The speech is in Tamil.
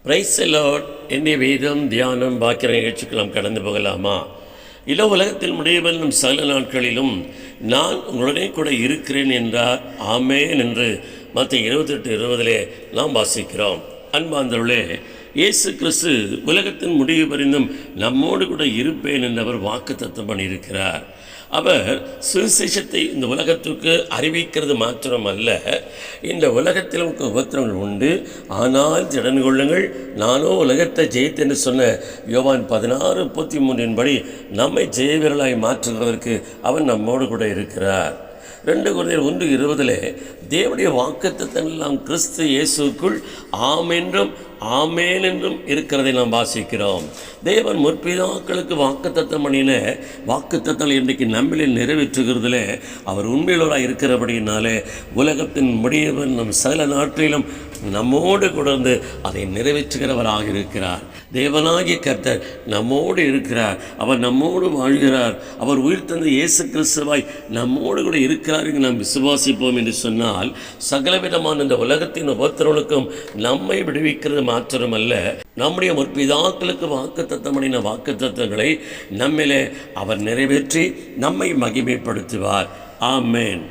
Praise the Lord. என்னுடைய வேதம் தியானம் பாக்கிய நிகழ்ச்சிக்கு நாம் கடந்து போகலாமா? இள உலகத்தில் முடியவரும் சகல நாட்களிலும் நான் உங்களுடனே கூட இருக்கிறேன் என்றார். ஆமேன் என்று மத்திய 28:20 நாம் வாசிக்கிறோம். அன்பார்ந்தவர்களே, இயேசு கிறிஸ்து உலகத்தின் முடிவு பரிந்தும் நம்மோடு கூட இருப்பேன் என்று அவர் வாக்குத்தத்தம் பண்ணியிருக்கிறார். அவர் சுவிசேஷத்தை இந்த உலகத்திற்கு அறிவிக்கிறது மாத்திரமல்ல, இந்த உலகத்தில் உங்களுக்கு உபத்திரங்கள் உண்டு, ஆனால் திடன் கொள்ளுங்கள், நானோ உலகத்தை ஜெயித்து என்று சொன்ன யோவான் 16:33 படி நம்மை ஜெயவீரர்களாய் மாற்றுவதற்கு அவர் நம்மோடு கூட இருக்கிறார். 2 கொரிந்தியர் 1:20 தேவனுடைய வாக்குத்தத்தங்கள் நாம் கிறிஸ்து இயேசுக்குள் ஆம் என்றும் ஆமேன் என்றும் இருக்கிறதை நாம் வாசிக்கிறோம். தேவன் முற்பிதாக்களுக்கு வாக்குத்தத்தம் பண்ணின வாக்குத்தத்தங்கள் இன்றைக்கு நம்மளே நிறைவேற்றுகிறதுல அவர் உண்மையுள்ளவராக இருக்கிறபடியினாலே உலகத்தின் முடிவு நம் சகல நாட்டிலும் நம்மோடு கொண்டு அதை நிறைவேற்றுகிறவராக இருக்கிறார். தேவனாகிய கர்த்தர் நம்மோடு இருக்கிறார். அவர் நம்மோடு வாழ்கிறார். அவர் உயிர் தந்த இயேசு கிறிஸ்துவாய் நம்மோடு கூட இருக்கிறார் என்று நாம் விசுவாசிப்போம் என்று சொன்னால் சகலவிதமான இந்த உலகத்தின் உபத்திரவங்களுக்கும் நம்மை விடுவிக்கிறது மாத்திரமல்ல, நம்முடைய முற்பிதாக்களுக்கு வாக்குத்தத்தம் பண்ணின வாக்குத்தத்தங்களை நம்மிலே அவர் நிறைவேற்றி நம்மை மகிமைப்படுத்துவார். ஆமென்.